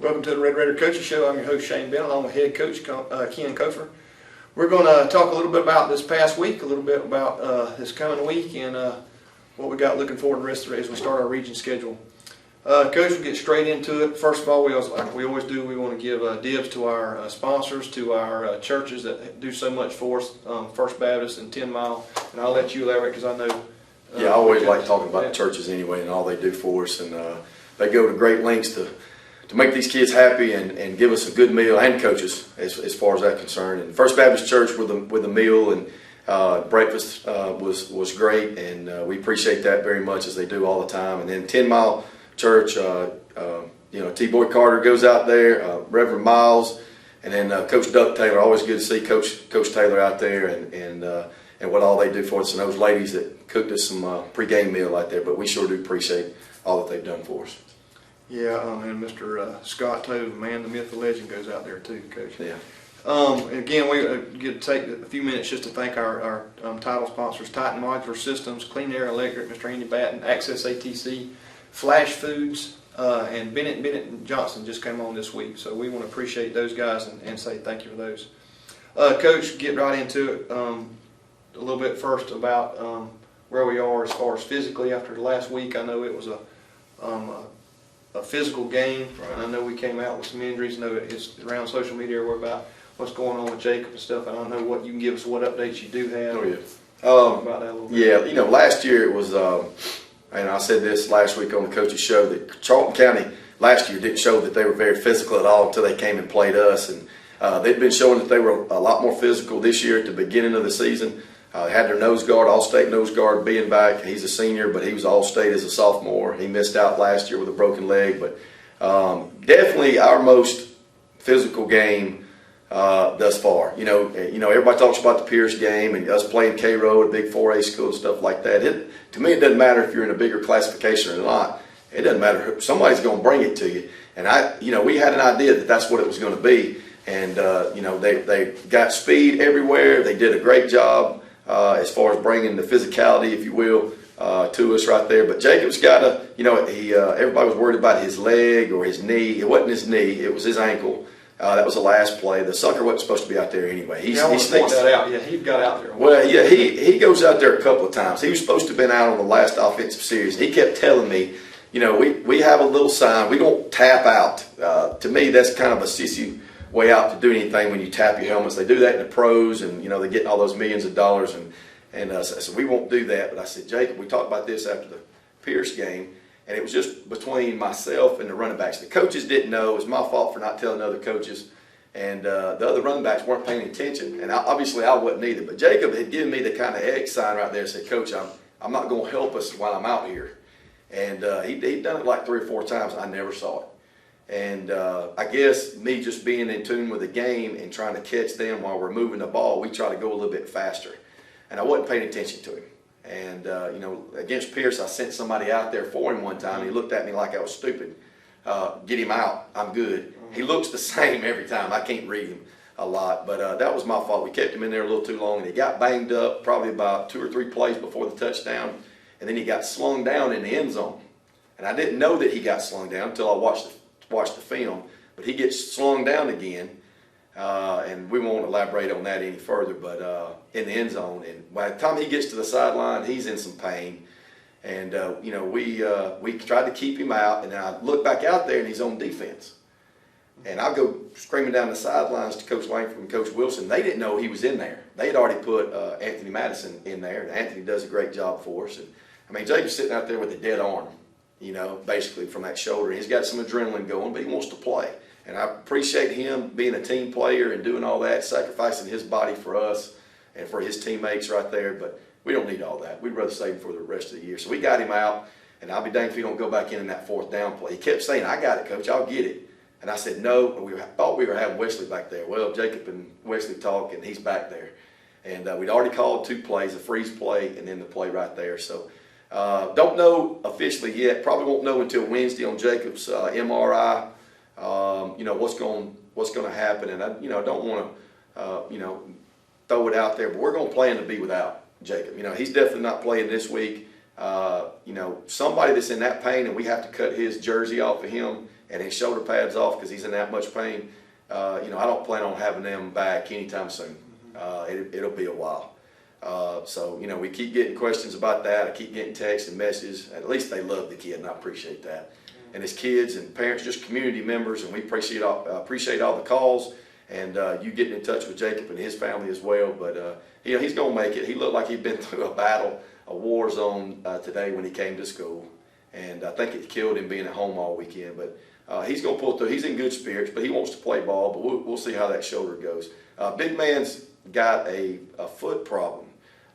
Welcome to the Red Raider Coaching Show. I'm your host Shane Bennett, along with head coach Ken Cofer. We're going to talk a little bit about this past week, a little bit about this coming week, and what we got looking forward to the rest of the day as we start our region schedule. Coach, we'll get straight into it. First of all, like we always do, we want to give dibs to our sponsors, to our churches that do so much for us, First Baptist and 10 Mile, and I'll let you elaborate because I know. I always like talking about the churches anyway and all they do for us, and they go to great lengths to make these kids happy and give us a good meal, and coaches as far as that's concerned. And First Baptist Church with a meal and breakfast was great, and we appreciate that very much as they do all the time. And then 10 Mile Church, T-Boy Carter goes out there, Reverend Miles, and then Coach Duck Taylor. Always good to see Coach Taylor out there and what all they do for us, and those ladies that cooked us some pregame meal out there. But we sure do appreciate all that they've done for us. Yeah, and Mr. Scott Tove, man, the myth, the legend, goes out there too, Coach. Yeah. And again, we get to take a few minutes just to thank our title sponsors: Titan Modular Systems, Clean Air Electric, Mr. Andy Batten, Access ATC, Flash Foods, and Bennett & Johnson just came on this week. So we want to appreciate those guys and say thank you for those. Coach, get right into it a little bit first about where we are as far as physically after the last week. I know it was a physical game, and I know we came out with some injuries. I know it's around social media everywhere about what's going on with Jacob and stuff. I don't know what you can give us, what updates you do have. Oh yeah. About that a little bit. Yeah, last year it was, and I said this last week on the coaches show, that Charlton County last year didn't show that they were very physical at all until they came and played us, and they've been showing that they were a lot more physical this year at the beginning of the season. Had their nose guard, All-State nose guard, being back. He's a senior, but he was All-State as a sophomore. He missed out last year with a broken leg, but definitely our most physical game thus far. Everybody talks about the Pierce game and us playing K-Row, a big 4A school and stuff like that. To me, it doesn't matter if you're in a bigger classification or not. It doesn't matter. Somebody's going to bring it to you. And we had an idea that that's what it was going to be. And they got speed everywhere. They did a great job. As far as bringing the physicality, if you will, to us right there. But Jacob's got everybody was worried about his leg or his knee. It wasn't his knee, it was his ankle. That was the last play. The sucker wasn't supposed to be out there anyway. I want to point that out. Yeah, he got out there. Well, yeah, he goes out there a couple of times. He was supposed to have been out on the last offensive series. He kept telling me, we have a little sign. We don't tap out. To me, that's kind of a sissy way out to do anything when you tap your helmets. They do that in the pros, and they're getting all those millions of dollars, and so we won't do that. But I said, Jacob, we talked about this after the Pierce game, and it was just between myself and the running backs. The coaches didn't know. It was my fault for not telling other coaches, and the other running backs weren't paying attention, and obviously I wasn't either. But Jacob had given me the kind of X sign right there and said, Coach, I'm not going to help us while I'm out here. And he'd done it like 3 or 4 times. I never saw it. And I guess me just being in tune with the game and trying to catch them while we're moving the ball, we try to go a little bit faster. And I wasn't paying attention to him. And, against Pierce, I sent somebody out there for him one time. He looked at me like I was stupid. Get him out. I'm good. He looks the same every time. I can't read him a lot. But that was my fault. We kept him in there a little too long. And he got banged up probably about 2 or 3 plays before the touchdown. And then he got slung down in the end zone. And I didn't know that he got slung down until I watched the film, but he gets slung down again, and we won't elaborate on that any further, but in the end zone, and by the time he gets to the sideline, he's in some pain, and we tried to keep him out, and then I look back out there, and he's on defense, and I go screaming down the sidelines to Coach Langford and Coach Wilson. They didn't know he was in there. They had already put Anthony Madison in there, and Anthony does a great job for us. And Jacob's sitting out there with a dead arm, basically from that shoulder. He's got some adrenaline going, but he wants to play. And I appreciate him being a team player and doing all that, sacrificing his body for us and for his teammates right there. But we don't need all that. We'd rather save him for the rest of the year. So we got him out, and I'll be danged if he don't go back in that 4th down play. He kept saying, I got it, Coach, I'll get it. And I said, no. We thought we were having Wesley back there. Well, Jacob and Wesley talk, and he's back there. And we'd already called 2 plays, a freeze play and then the play right there. So don't know officially yet. Probably won't know until Wednesday on Jacob's MRI. What's going to happen, and I don't want to throw it out there, but we're going to plan to be without Jacob. He's definitely not playing this week. Somebody that's in that pain and we have to cut his jersey off of him and his shoulder pads off because he's in that much pain, I don't plan on having them back anytime soon. It'll be a while. So we keep getting questions about that. I keep getting texts and messages. At least they love the kid, and I appreciate that. And his kids and parents, just community members, and we appreciate all the calls and you getting in touch with Jacob and his family as well. But he's gonna make it. He looked like he'd been through a battle, a war zone today when he came to school, and I think it killed him being at home all weekend. But he's gonna pull through. He's in good spirits, but he wants to play ball. But we'll see how that shoulder goes. Big man's got a foot problem.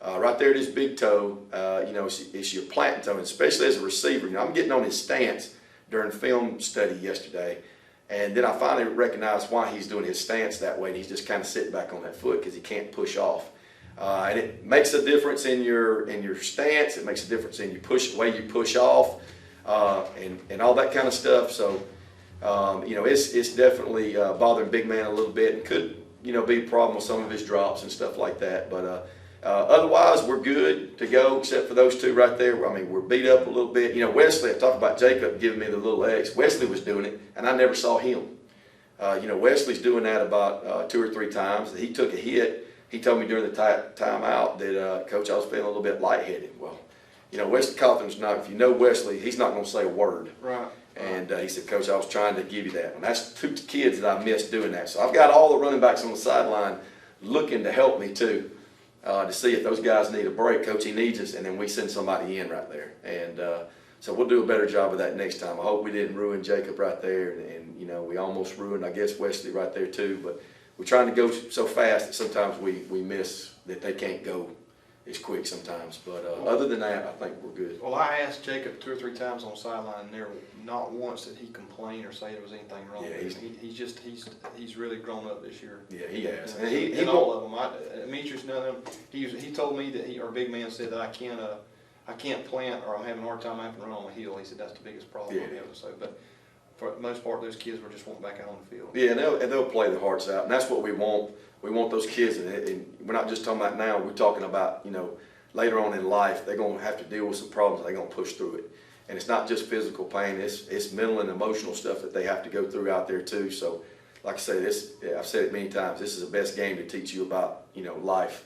Right there at his big toe, it's your planting toe, and especially as a receiver. I'm getting on his stance during film study yesterday, and then I finally recognized why he's doing his stance that way, and he's just kind of sitting back on that foot because he can't push off. And it makes a difference in your stance. It makes a difference in the way you push off, and all that kind of stuff. So, it's definitely bothering Big Man a little bit, and could be a problem with some of his drops and stuff like that. But otherwise, we're good to go, except for those two right there. I mean, we're beat up a little bit. Wesley, I talked about Jacob giving me the little X. Wesley was doing it, and I never saw him. Wesley's doing that about 2 or 3 times. He took a hit. He told me during the timeout that, Coach, I was feeling a little bit lightheaded. Well, Wesley Cawthorn's not, if you know Wesley, he's not going to say a word. Right. And he said, Coach, I was trying to give you that. And that's 2 kids that I missed doing that. So I've got all the running backs on the sideline looking to help me too, to see if those guys need a break. Coach, he needs us, and then we send somebody in right there. And so we'll do a better job of that next time. I hope we didn't ruin Jacob right there, and we almost ruined, I guess, Wesley right there too. But we're trying to go so fast that sometimes we miss that they can't go as quick sometimes. But other than that, I think we're good. Well, I asked Jacob 2 or 3 times on the sideline, and there not once did he complain or say there was anything wrong with him. He's really grown up this year. Yeah, he has. And he all of them. Demetrius, none of them. He told me that our big man said that I can't plant, or I'm having a hard time having to run on my heel. He said that's the biggest problem I'm having. So, but for the most part, those kids were just wanting back out on the field. Yeah, and they'll play their hearts out, and that's what we want. We want those kids, and we're not just talking about now. We're talking about later on in life, they're going to have to deal with some problems. They're going to push through it, and it's not just physical pain. It's mental and emotional stuff that they have to go through out there too. So, like I say, I've said it many times. This is the best game to teach you about life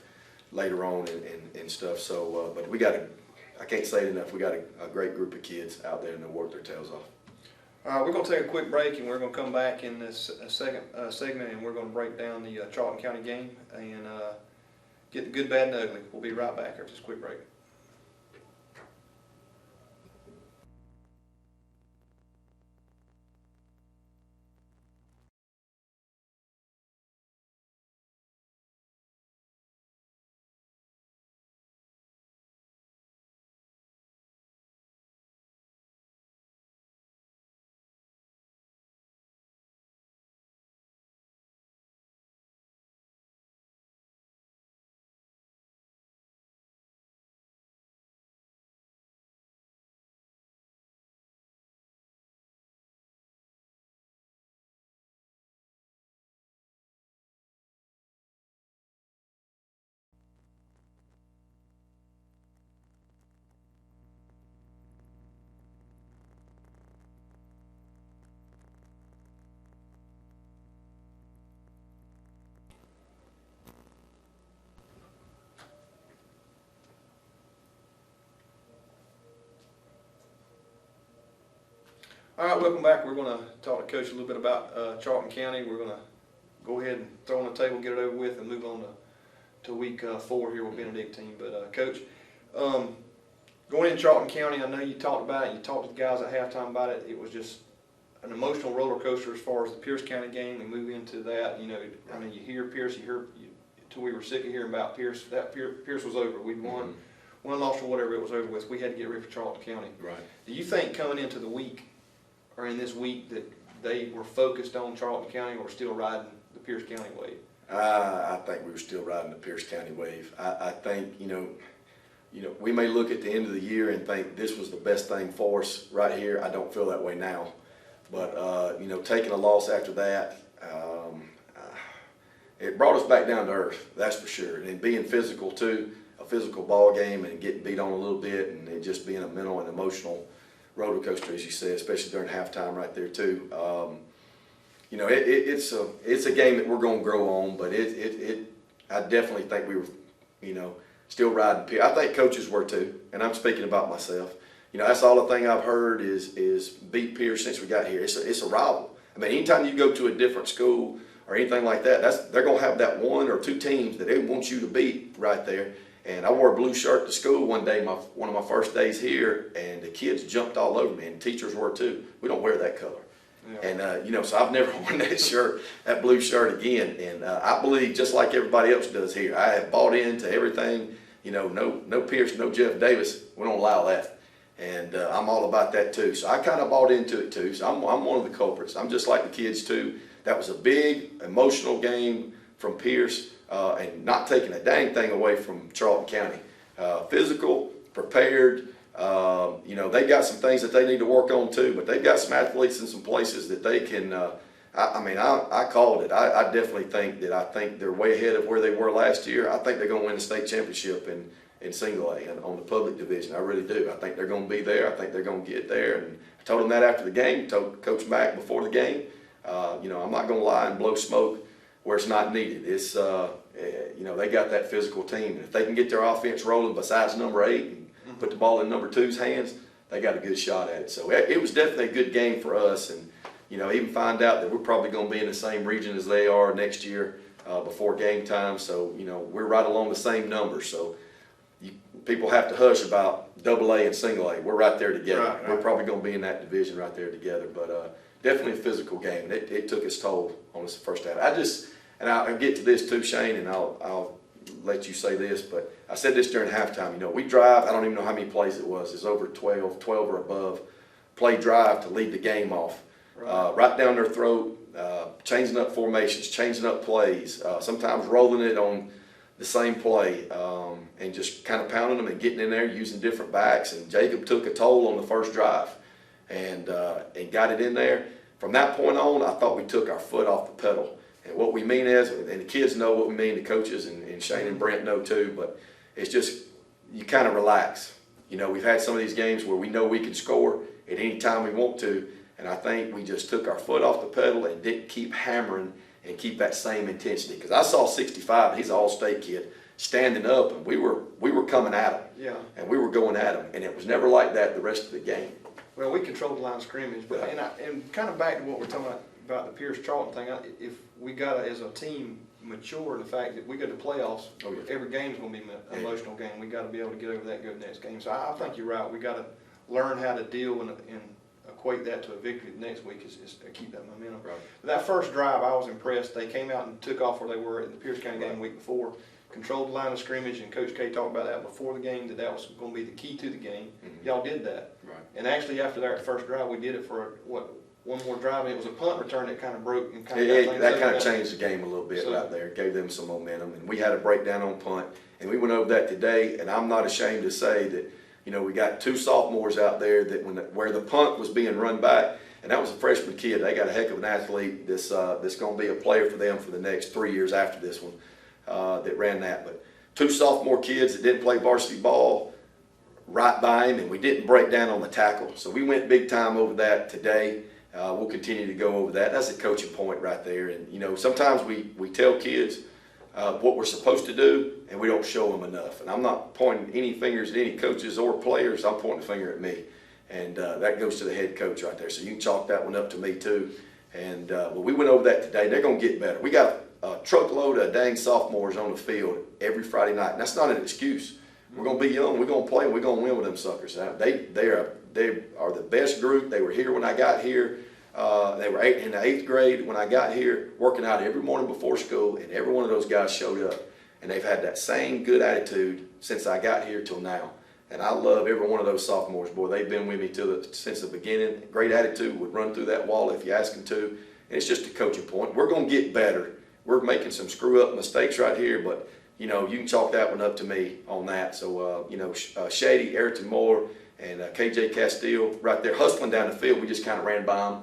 later on and stuff. So, but I can't say it enough. We got a great group of kids out there, and they work their tails off. All right, we're going to take a quick break, and we're going to come back in this second segment, and we're going to break down the Charlton County game and get the good, bad, and ugly. We'll be right back after this quick break. All right, welcome back. We're going to talk to Coach a little bit about Charlton County. We're going to go ahead and throw on the table, get it over with, and move on to week 4 here with Benedictine. But Coach, going into Charlton County, I know you talked about it. You talked to the guys at halftime about it. It was just an emotional roller coaster as far as the Pierce County game. We move into that. You hear Pierce, till we were sick of hearing about Pierce. Pierce was over. We'd won, lost, or whatever it was over with. We had to get ready for Charlton County. Right. Do you think coming into the week, or in this week, that they were focused on Charlton County, or still riding the Pierce County wave? I think we were still riding the Pierce County wave. I think we may look at the end of the year and think this was the best thing for us right here. I don't feel that way now, but taking a loss after that, it brought us back down to earth. That's for sure. And being physical too, a physical ball game, and getting beat on a little bit, and it just being a mental and emotional roller coaster, as you said, especially during halftime right there too. It's a game that we're going to grow on, but I definitely think we were, still riding Pierce. I think coaches were too, and I'm speaking about myself. That's all the thing I've heard is beat Pierce since we got here. It's a rival. I mean, anytime you go to a different school or anything like that, they're going to have that one or two teams that they want you to beat right there. And I wore a blue shirt to school one day, one of my first days here, and the kids jumped all over me, and teachers were too. We don't wear that color. Yeah. And, so I've never worn that blue shirt again. And I believe, just like everybody else does here, I have bought into everything. No Pierce, no Jeff Davis. We don't allow that. And I'm all about that too. So I kind of bought into it too. So I'm one of the culprits. I'm just like the kids too. That was a big emotional game from Pierce, and not taking a dang thing away from Charlton County. Physical, prepared. They got some things that they need to work on too, but they've got some athletes in some places that they can. I called it. I definitely think they're way ahead of where they were last year. I think they're going to win the state championship in single A and on the public division. I really do. I think they're going to be there. I think they're going to get there. And I told them that after the game. Told Coach Mack before the game. I'm not going to lie and blow smoke where it's not needed. It's they got that physical team, and if they can get their offense rolling besides number 8 and put the ball in number 2's hands, they got a good shot at it. So it was definitely a good game for us, and even find out that we're probably going to be in the same region as they are next year before game time. So we're right along the same numbers. So people have to hush about AA and single A. We're right there together. Right. We're probably going to be in that division right there together. But definitely a physical game. It took its toll on us the first half. I'll get to this too, Shane, and I'll let you say this, but I said this during halftime. We drive, I don't even know how many plays it was. It's over 12 or above. Play drive to lead the game off. Right down their throat, changing up formations, changing up plays, sometimes rolling it on the same play, and just kind of pounding them and getting in there using different backs. And Jacob took a toll on the first drive and got it in there. From that point on, I thought we took our foot off the pedal. And what we mean is, and the kids know what we mean, the coaches and Shane and Brent know too, but it's just you kind of relax. We've had some of these games where we know we can score at any time we want to, and I think we just took our foot off the pedal and didn't keep hammering and keep that same intensity. Because I saw 65, he's an all-state kid, standing up, and we were coming at him. Yeah. And we were going at him, and it was never like that the rest of the game. Well, we controlled the line of scrimmage, but and kind of back to what we're talking about the Pierce Charlton thing. If we got to, as a team, mature in the fact that we go to playoffs, every game's going to be an emotional game. We got to be able to get over that and go to the next game. So I think you're right. We got to learn how to deal and equate that to a victory the next week is to keep that momentum. Right. But that first drive, I was impressed. They came out and took off where they were in the Pierce County game the week before, controlled the line of scrimmage, and Coach K talked about that before the game, that was going to be the key to the game. Mm-hmm. Y'all did that. Right. And actually, after that first drive, we did it for one more drive, and it was a punt return that kind of broke and kind of that kind of changed the game a little bit right there. Gave them some momentum, and we had a breakdown on punt, and we went over that today. And I'm not ashamed to say that we got 2 sophomores out there that where the punt was being run back, and that was a freshman kid. They got a heck of an athlete that's going to be a player for them for the next 3 years after this one that ran that. But 2 sophomore kids that didn't play varsity ball right by him, and we didn't break down on the tackle. So we went big time over that today. We'll continue to go over that. That's a coaching point right there. And, sometimes we tell kids what we're supposed to do, and we don't show them enough. And I'm not pointing any fingers at any coaches or players. I'm pointing a finger at me. And that goes to the head coach right there. So you can chalk that one up to me too. And we went over that today. They're going to get better. We got a truckload of dang sophomores on the field every Friday night. And that's not an excuse. We're going to be young. We're going to play. And we're going to win with them suckers. They are the best group. They were here when I got here. They were in the 8th grade when I got here, working out every morning before school, and every one of those guys showed up. And they've had that same good attitude since I got here till now. And I love every one of those sophomores. Boy, they've been with me since the beginning. Great attitude, would run through that wall if you ask them to. And it's just a coaching point. We're going to get better. We're making some screw-up mistakes right here, but, you can chalk that one up to me on that. So, Shady, Ayrton Moore, and KJ Castile right there hustling down the field. We just kind of ran by him,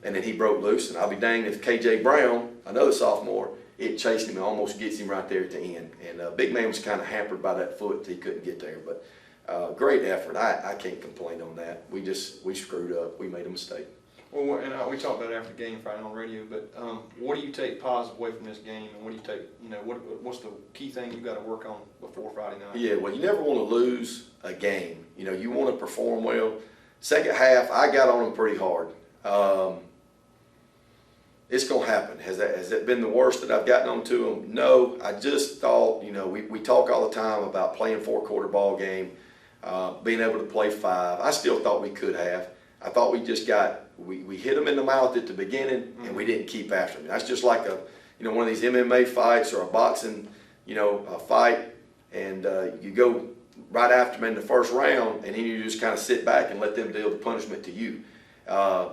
and then he broke loose. And I'll be danged if KJ Brown, another sophomore, it chased him and almost gets him right there at the end. And Big Man was kind of hampered by that foot. He couldn't get there. But great effort. I can't complain on that. We screwed up. We made a mistake. Well, and we talked about it after the game Friday on radio, but what do you take positive away from this game, and what do you take, what's the key thing you got to work on before Friday night? Yeah, well, you never want to lose a game. You want to perform well. Second half, I got on them pretty hard. It's going to happen. Has that been the worst that I've gotten on to them? No, I just thought, we talk all the time about playing 4-quarter ball game, being able to play 5. I still thought we could have. I thought we hit them in the mouth at the beginning, and we didn't keep after them. That's just like one of these MMA fights or a boxing, a fight, and you go right after them in the first round, and then you just kind of sit back and let them deal the punishment to you.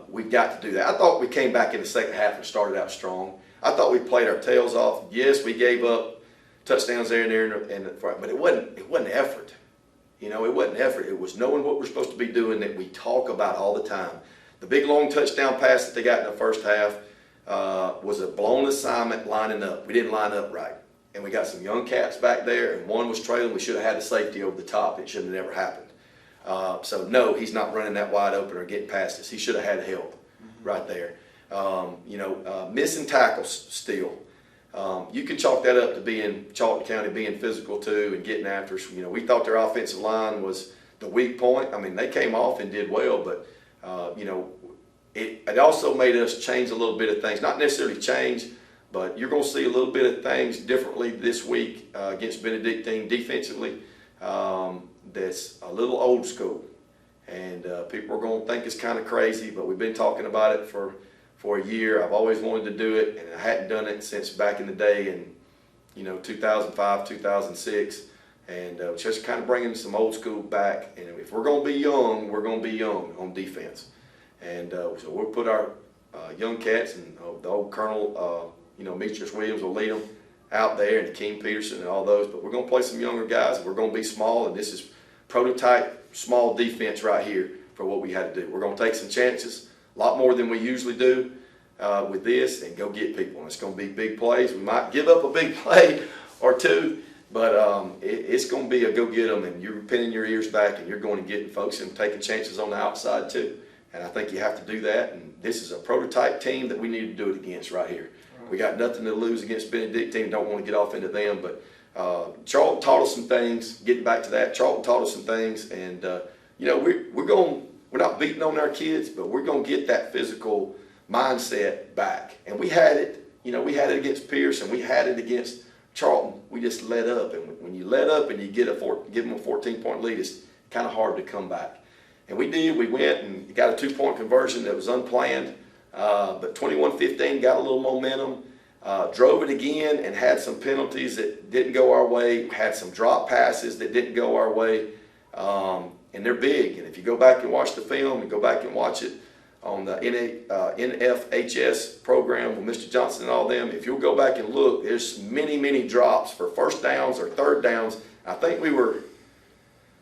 We've got to do that. I thought we came back in the second half and started out strong. I thought we played our tails off. Yes, we gave up touchdowns there and there, but it wasn't effort. It wasn't effort. It was knowing what we're supposed to be doing that we talk about all the time. The big long touchdown pass that they got in the first half was a blown assignment lining up. We didn't line up right. And we got some young cats back there, and one was trailing. We should have had a safety over the top. It should have never happened. So, no, he's not running that wide open or getting past us. He should have had help right there. Missing tackles still. You could chalk that up to Charlton County being physical too and getting after us. We thought their offensive line was the weak point. I mean, they came off and did well, but it also made us change a little bit of things. Not necessarily change, but you're going to see a little bit of things differently this week against Benedictine defensively. That's a little old school, and people are going to think it's kind of crazy, but we've been talking about it for a year. I've always wanted to do it, and I hadn't done it since back in the day in 2005, 2006, and just kind of bringing some old school back. And if we're going to be young, we're going to be young on defense, and so we'll put our young cats, and the old Colonel Meachers Williams will lead them out there, and Keem Peterson and all those, but we're going to play some younger guys, and we're going to be small, and this is prototype small defense right here for what we had to do. We're going to take some chances, a lot more than we usually do with this, and go get people. And it's going to be big plays. We might give up a big play or two, but it's going to be a go get them, and you're pinning your ears back, and you're going to get folks and taking chances on the outside too. And I think you have to do that, and this is a prototype team that we need to do it against right here. We got nothing to lose against Benedictine. Don't want to get off into them, but Charlton taught us some things. Getting back to that, Charlton taught us some things, and we're not beating on our kids, but we're going to get that physical mindset back. And we had it. We had it against Pierce, and we had it against Charlton. We just let up, and when you let up and you give them a 14-point lead, it's kind of hard to come back. And we did. We went and got a 2-point conversion that was unplanned. But 21-15 got a little momentum, drove it again, and had some penalties that didn't go our way, had some drop passes that didn't go our way, and they're big. And if you go back and watch the film and go back and watch it on the NFHS program with Mr. Johnson and all them, if you'll go back and look, there's many, many drops for first downs or third downs. I think we were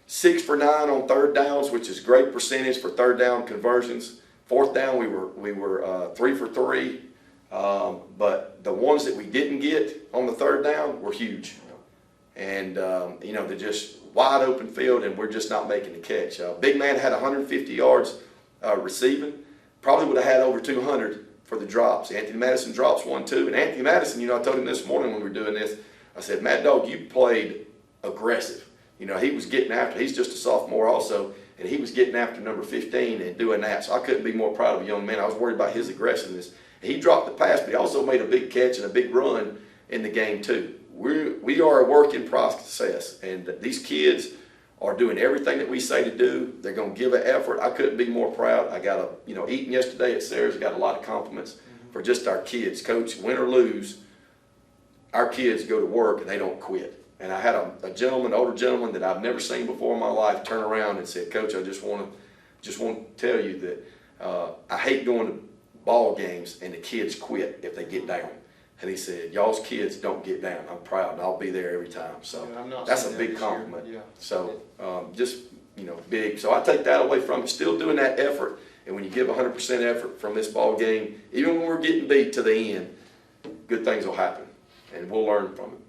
6 for 9 on third downs, which is great percentage for third down conversions. Fourth down, we were 3 for 3, but the ones that we didn't get on the third down were huge, and they're just wide open field, and we're just not making the catch. Big man had 150 yards receiving, probably would have had over 200 for the drops. Anthony Madison drops 1, 2, and Anthony Madison, I told him this morning when we were doing this, I said, Mad Dog, you played aggressive. He was getting after. He's just a sophomore also. And he was getting after number 15 and doing that. So I couldn't be more proud of a young man. I was worried about his aggressiveness. He dropped the pass, but he also made a big catch and a big run in the game too. We are a work in process, and these kids are doing everything that we say to do. They're going to give an effort. I couldn't be more proud. I got eating yesterday at Sarah's. Got a lot of compliments for just our kids. Coach, win or lose, our kids go to work and they don't quit. And I had an older gentleman that I've never seen before in my life turn around and said, Coach, I just want to tell you that I hate going to ball games and the kids quit if they get down. And he said, y'all's kids don't get down. I'm proud, and I'll be there every time. So that's a big compliment. Yeah. So big. So I take that away from it. Still doing that effort. And when you give 100% effort from this ball game, even when we're getting beat to the end, good things will happen, and we'll learn from it.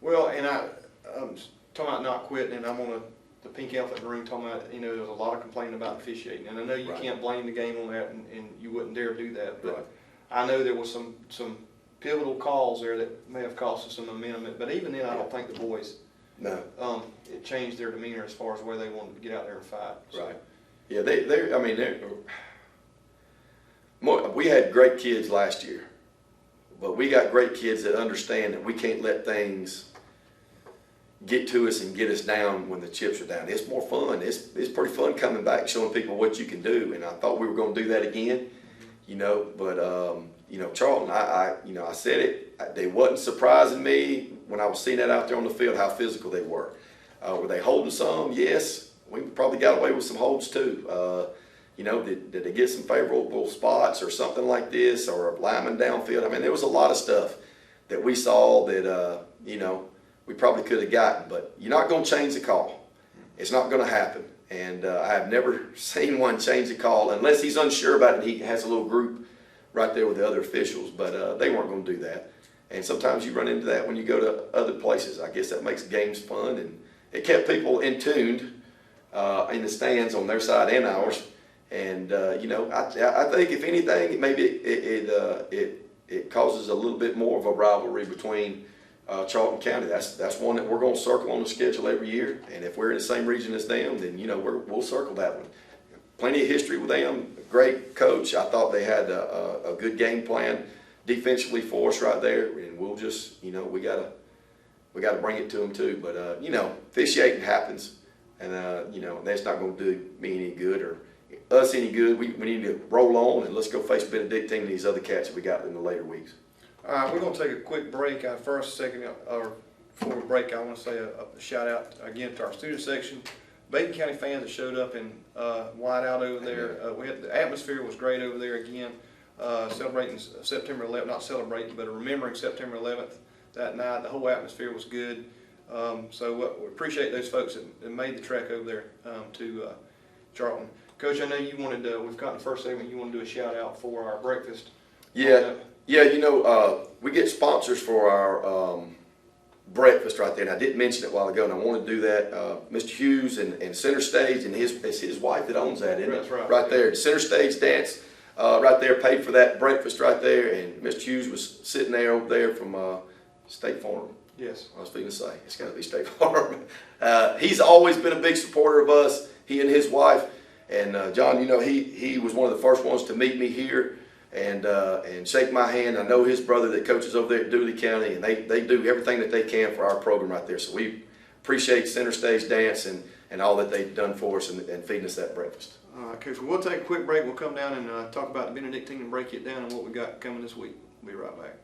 Well, and I'm talking about not quitting, and I'm on the pink elephant in the room talking about, there was a lot of complaining about officiating. And I know you Right. can't blame the game on that, and you wouldn't dare do that. But Right. I know there was some pivotal calls there that may have cost us some momentum. But even then, I don't think the boys, No. it changed their demeanor as far as where they wanted to get out there and fight. So, Right. Yeah, we had great kids last year, but we got great kids that understand that we can't let things get to us and get us down when the chips are down. It's more fun. It's pretty fun coming back and showing people what you can do. And I thought we were going to do that again, but Charlton, I said it. They wasn't surprising me when I was seeing that out there on the field how physical they were. Were they holding some? Yes. We probably got away with some holds too. Did they get some favorable spots or something like this, or a lineman downfield? I mean, there was a lot of stuff that we saw that we probably could have gotten, but you're not going to change the call. It's not going to happen. And I have never seen one change the call unless he's unsure about it and he has a little group right there with the other officials, but they weren't going to do that. And sometimes you run into that when you go to other places. I guess that makes games fun, and it kept people in tuned in the stands on their side and ours. And I think if anything, maybe it causes a little bit more of a rivalry between Charlton County. That's one that we're going to circle on the schedule every year. And if we're in the same region as them, then we'll circle that one. Plenty of history with them. Great coach. I thought they had a good game plan defensively for us right there. And we'll just we gotta bring it to them too. But officiating happens, and that's not going to do me any good or us any good. We need to roll on and let's go face Benedictine and these other cats that we got in the later weeks. All right, we're going to take a quick break. Before we break, I want to say a shout out again to our student section. Bacon County fans that showed up in whiteout over there. The atmosphere was great over there again. Celebrating September 11th, not celebrating, but remembering September 11th that night. The whole atmosphere was good. So we appreciate those folks that made the trek over there to Charlton. Coach, I know you wanted to, we've got in the first segment, you want to do a shout out for our breakfast. Yeah, we get sponsors for our breakfast right there, and I did mention it a while ago, and I want to do that. Mr. Hughes and Center Stage, and it's his wife that owns that, isn't it? That's right. Right there, the Center Stage Dance right there, paid for that breakfast right there, and Mr. Hughes was sitting there over there from State Farm. Yes. I was going to say, it's got to be State Farm. He's always been a big supporter of us, he and his wife. And John, he was one of the first ones to meet me here and shake my hand. I know his brother that coaches over there at Dooley County, and they do everything that they can for our program right there. So we appreciate Center Stage Dance and all that they've done for us and feeding us that breakfast. All right, Coach, we'll take a quick break. We'll come down and talk about the Benedictine and break it down and what we got coming this week. We'll be right back.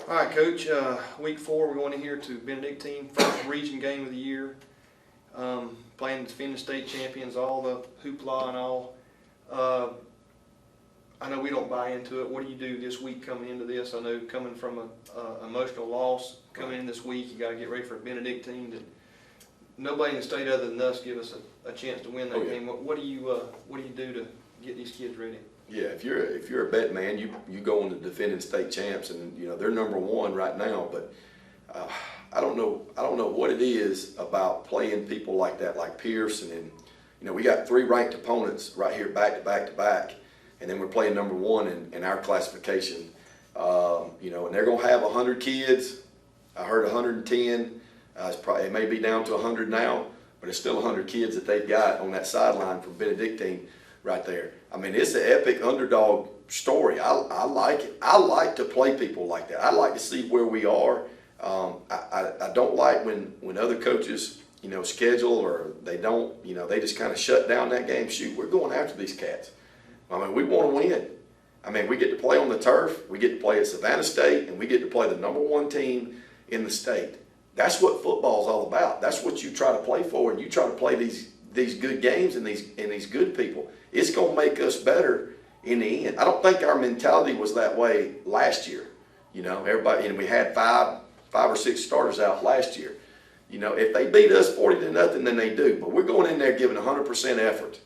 All right, Coach. Week 4, we're going in here to Benedictine, first region game of the year. Playing to defend the state champions, all the hoopla and all. I know we don't buy into it. What do you do this week coming into this? I know coming from a emotional loss coming in this week, you got to get ready for Benedictine. That nobody in the state other than us give us a chance to win that game. What do you do to get these kids ready? Yeah, if you're a bet man, you go on to defending state champs, and they're number 1 right now. But I don't know what it is about playing people like that, like Pierce, and then we got 3 ranked opponents right here back to back to back, and then we're playing number 1 in our classification. And they're gonna have 100 kids. I heard 110. It may be down to 100 now, but it's still 100 kids that they've got on that sideline from Benedictine right there. I mean, it's an epic underdog story. I like it. I like to play people like that. I like to see where we are. I don't like when other coaches, schedule or they don't, they just kind of shut down that game. Shoot, we're going after these cats. I mean, we want to win. I mean, we get to play on the turf. We get to play at Savannah State, and we get to play the number 1 team in the state. That's what football's all about. That's what you try to play for, and you try to play these good games and these good people. It's going to make us better in the end. I don't think our mentality was that way last year. Everybody, and we had five or six starters out last year. If they beat us 40-0, then they do. But we're going in there giving 100% effort,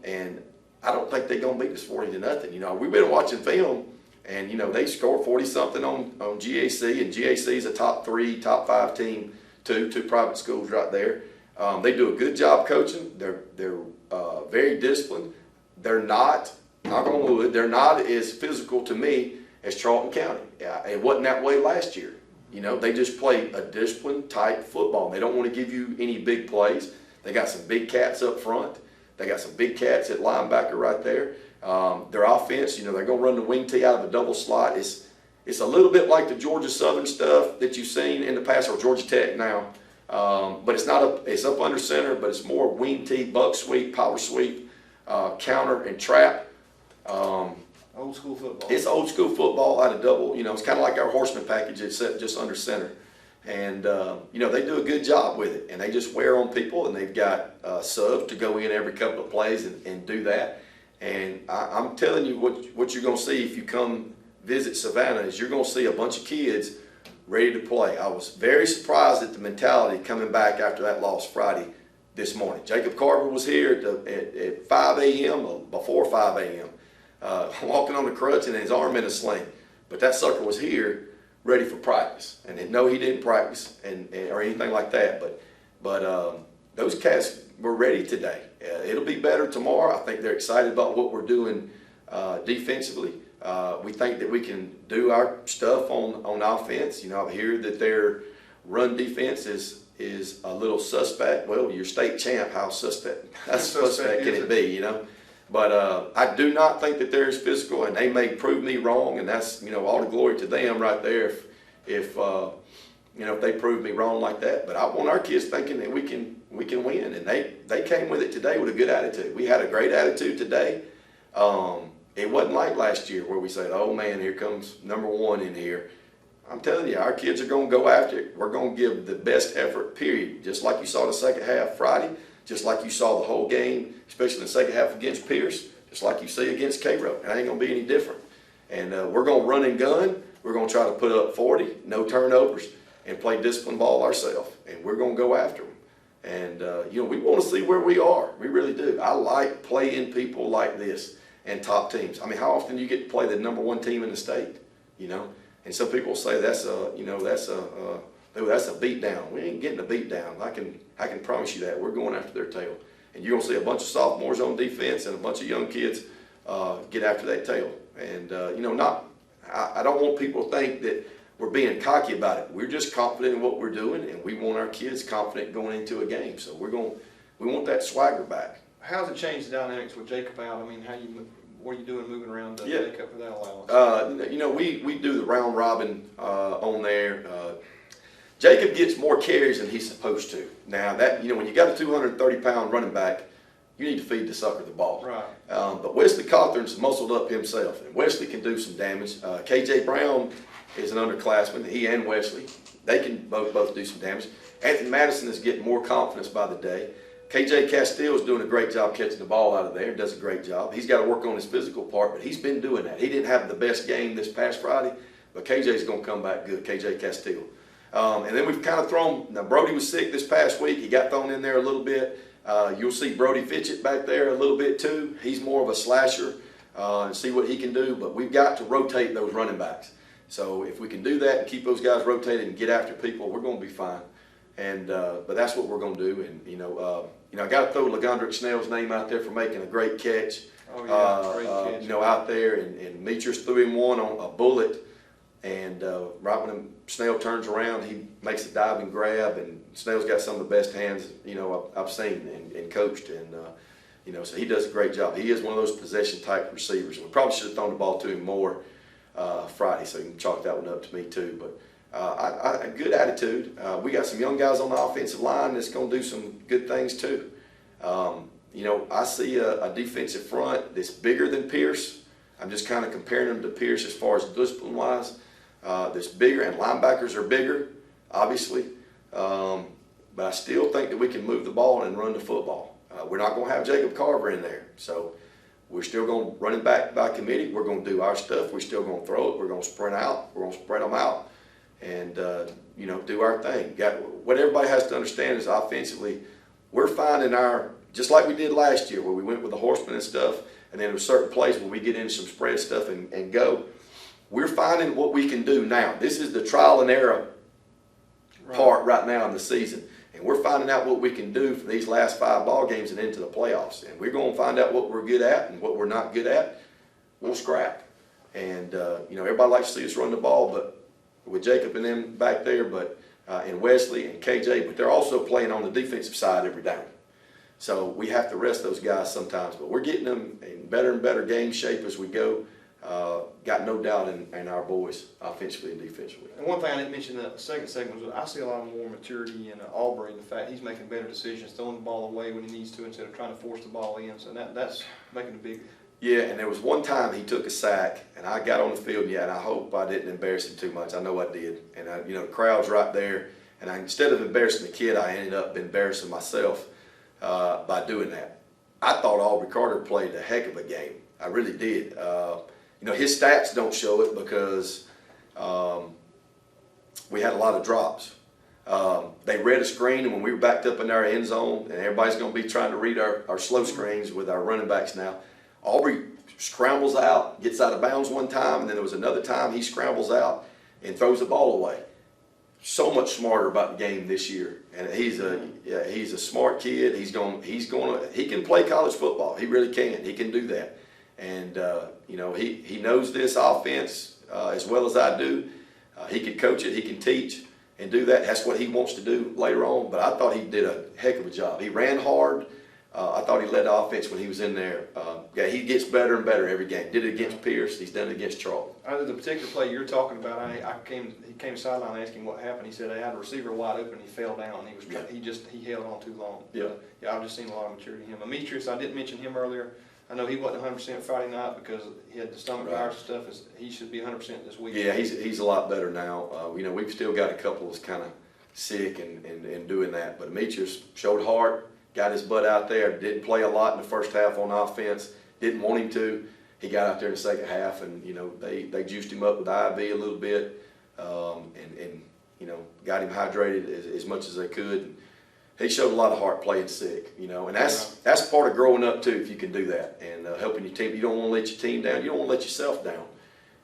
and I don't think they're going to beat us 40-0. We've been watching film, and they scored 40-something on GAC, and GAC is a top 3, top 5 team too. 2 private schools right there. They do a good job coaching. They're very disciplined. They're not, knock on wood, they're not as physical to me as Charlton County. It wasn't that way last year. They just play a disciplined, tight football. They don't want to give you any big plays. They got some big cats up front. They got some big cats at linebacker right there. Their offense, they're going to run the wing tee out of a double slot. It's a little bit like the Georgia Southern stuff that you've seen in the past, or Georgia Tech now. But it's up under center, but it's more wing tee, buck sweep, power sweep, counter, and trap. Old school football. It's old school football out of double. It's kind of like our horseman package, except just under center. And, they do a good job with it. And they just wear on people, and they've got subs to go in every couple of plays and do that. And I'm telling you what you're going to see if you come visit Savannah is you're going to see a bunch of kids ready to play. I was very surprised at the mentality coming back after that loss Friday this morning. Jacob Carver was here at 5 a.m. or before 5 a.m. Walking on the crutch and his arm in a sling. But that sucker was here ready for practice. And no, he didn't practice or anything like that. But those cats were ready today. It'll be better tomorrow. I think they're excited about what we're doing defensively. We think that we can do our stuff on offense. I hear that their run defense is a little suspect. Well, you're state champ. How suspect can it be? But I do not think that they're as physical, and they may prove me wrong, and that's all the glory to them right there. If they prove me wrong like that. But I want our kids thinking that we can win, and they came with it today with a good attitude. We had a great attitude today. It wasn't like last year where we said, oh man, here comes number 1 in here. I'm telling you, our kids are going to go after it. We're going to give the best effort, period. Just like you saw the second half Friday, just like you saw the whole game, especially in the second half against Pierce, just like you see against Cairo. It ain't going to be any different. And we're going to run and gun. We're going to try to put up 40, no turnovers, and play disciplined ball ourselves. And we're going to go after them. And, we want to see where we are. We really do. I like playing people like this and top teams. I mean, how often do you get to play the number 1 team in the state? And some people say that's a beat down. We ain't getting a beat down. I can promise you that. We're going after their tail. And you're going to see a bunch of sophomores on defense and a bunch of young kids get after that tail. And, I don't want people to think that we're being cocky about it. We're just confident in what we're doing, and we want our kids confident going into a game. So we want that swagger back. How's it changed the dynamics with Jacob out? I mean, what are you doing moving around to make up for that allowance? We do the round robin on there. Jacob gets more carries than he's supposed to. Now that when you got a 230-pound running back, you need to feed the sucker the ball. Right. But Wesley Cawthorn's muscled up himself, and Wesley can do some damage. KJ Brown is an underclassman. He and Wesley, they can both do some damage. Anthony Madison is getting more confidence by the day. KJ Castile is doing a great job catching the ball out of there. Does a great job. He's got to work on his physical part, but he's been doing that. He didn't have the best game this past Friday, but KJ's going to come back good, KJ Castile. And then we've kind of thrown, now Brody was sick this past week. He got thrown in there a little bit. You'll see Brody Fitchett back there a little bit too. He's more of a slasher and see what he can do, but we've got to rotate those running backs. So if we can do that and keep those guys rotated and get after people, we're going to be fine. And but that's what we're going to do. And I got to throw LaGondrick Snell's name out there for making a great catch. Oh yeah, great catch. Out there, and Meachers threw him one on a bullet, and right when Snell turns around, he makes a diving grab, and Snell's got some of the best hands I've seen and coached, and so he does a great job. He is one of those possession type receivers. We probably should have thrown the ball to him more Friday, so you can chalk that one up to me too. But a good attitude. We got some young guys on the offensive line that's going to do some good things too. I see a defensive front that's bigger than Pierce. I'm just kind of comparing them to Pierce as far as discipline-wise. That's bigger, and linebackers are bigger, obviously. But I still think that we can move the ball and run the football. We're not going to have Jacob Carver in there, so we're still going to run it back by committee. We're going to do our stuff. We're still going to throw it. We're going to sprint out. We're going to spread them out, and do our thing. What everybody has to understand is offensively, we're finding just like we did last year, where we went with the horsemen and stuff, and then there was certain plays where we get into some spread stuff and go. We're finding what we can do now. This is the trial and error part right now in the season. And we're finding out what we can do for these last 5 ball games and into the playoffs. And we're going to find out what we're good at, and what we're not good at, we'll scrap. And, everybody likes to see us run the ball, but with Jacob and them back there, and Wesley and KJ, but they're also playing on the defensive side every down. So we have to rest those guys sometimes. But we're getting them in better and better game shape as we go. Got no doubt in our boys, offensively and defensively. And one thing I didn't mention in the second segment was I see a lot more maturity in Aubrey, and the fact he's making better decisions, throwing the ball away when he needs to instead of trying to force the ball in. So that's making a big. Yeah, and there was one time he took a sack, and I got on the field, and I hope I didn't embarrass him too much. I know I did. And, the crowd's right there, and instead of embarrassing the kid, I ended up embarrassing myself by doing that. I thought Aubrey Carter played a heck of a game. I really did. His stats don't show it because we had a lot of drops. They read a screen, and when we were backed up in our end zone, and everybody's going to be trying to read our slow screens with our running backs now, Aubrey scrambles out, gets out of bounds one time, and then there was another time he scrambles out and throws the ball away. So much smarter about the game this year, and he's a smart kid. He can play college football. He really can. He can do that, and he knows this offense as well as I do. He can coach it. He can teach and do that. That's what he wants to do later on. But I thought he did a heck of a job. He ran hard. I thought he led the offense when he was in there. He gets better and better every game. Did it against Pierce. He's done it against Charlton. The particular play you're talking about, he came to sideline asking what happened. He said they had a receiver wide open. He fell down. He held on too long. Yeah. I've just seen a lot of maturity in him. Demetrius, I didn't mention him earlier. I know he wasn't 100% Friday night because he had the stomach virus and stuff. He should be 100% this week. Yeah, he's a lot better now. We've still got a couple that's kind of sick and doing that. But Demetrius showed heart. Got his butt out there, didn't play a lot in the first half on offense, didn't want him to. He got out there in the second half, and they juiced him up with IV a little bit, and got him hydrated as much as they could. And he showed a lot of heart playing sick, and that's part of growing up too. If you can do that and helping your team, you don't want to let your team down. You don't want to let yourself down.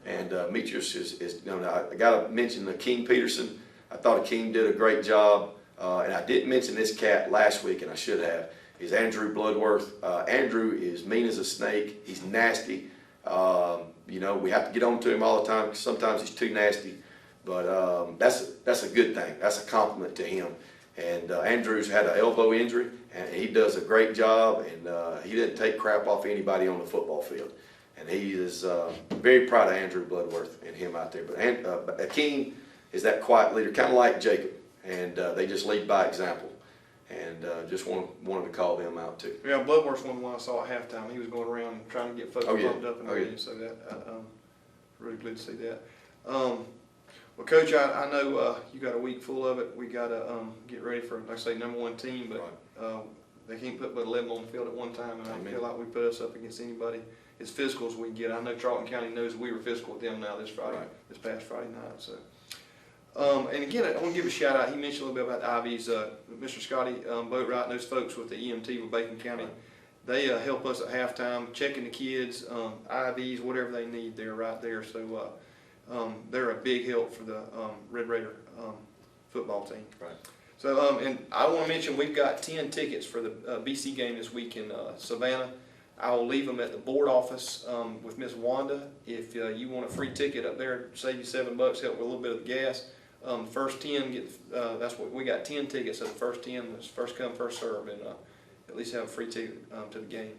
And Demetrius is I got to mention Akeem Peterson. I thought Akeem did a great job. And I didn't mention this cat last week, and I should have. He's Andrew Bloodworth. Andrew is mean as a snake. He's nasty. We have to get on to him all the time because sometimes he's too nasty. But that's a good thing. That's a compliment to him. And Andrew's had an elbow injury, and he does a great job. And he didn't take crap off anybody on the football field. And he is very proud of Andrew Bloodworth and him out there. But Akeem is that quiet leader, kind of like Jacob. And they just lead by example, and just wanted to call them out too. Yeah, Bloodworth's one I saw at halftime. He was going around trying to get folks pumped up and ready. So that really good to see that. Well, Coach, I know you got a week full of it. We got to get ready for, like I say, #1 team, but they can't put but 11 on the field at one time, and I feel like we put us up against anybody as physical as we can get. I know Charlton County knows we were physical with them now this Friday, this past Friday night. So, and again, I want to give a shout out. He mentioned a little bit about the IVs. Mr. Scotty Boatwright and those folks with the EMT with Bacon County. They help us at halftime, checking the kids, IVs, whatever they need. They're right there. So they're a big help for the Red Raider football team. Right. So, and I want to mention we've got 10 tickets for the BC game this week in Savannah. I will leave them at the board office with Miss Wanda. If you want a free ticket up there, save you $7, help with a little bit of the gas. First 10 get. That's what we got. 10 tickets. So the first 10 is first come, first serve, and at least have a free ticket to the game.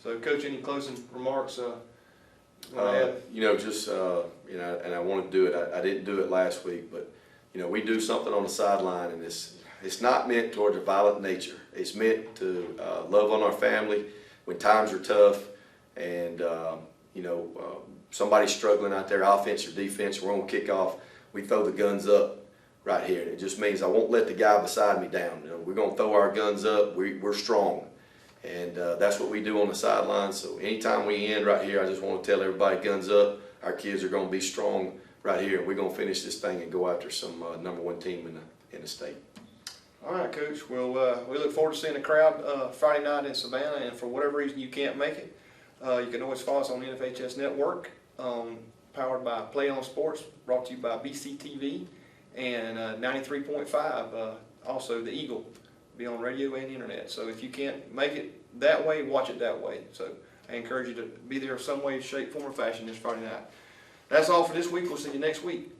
So, Coach, any closing remarks? You know, just you know, and I want to do it. I didn't do it last week, but you know, we do something on the sideline, and it's not meant towards a violent nature. It's meant to love on our family when times are tough, and you know, somebody's struggling out there, offense or defense. We're on kickoff. We throw the guns up right here, and it just means I won't let the guy beside me down. You know, we're gonna throw our guns up. We're strong. And that's what we do on the sidelines. So anytime we end right here, I just want to tell everybody, guns up. Our kids are going to be strong right here. We're going to finish this thing and go after some #1 team in the state. All right, Coach. Well, we look forward to seeing the crowd Friday night in Savannah. And for whatever reason you can't make it, you can always follow us on the NFHS Network, powered by Play On Sports, brought to you by BCTV, and 93.5, also the Eagle. Be on radio and internet. So if you can't make it that way, watch it that way. So I encourage you to be there some way, shape, form, or fashion this Friday night. That's all for this week. We'll see you next week.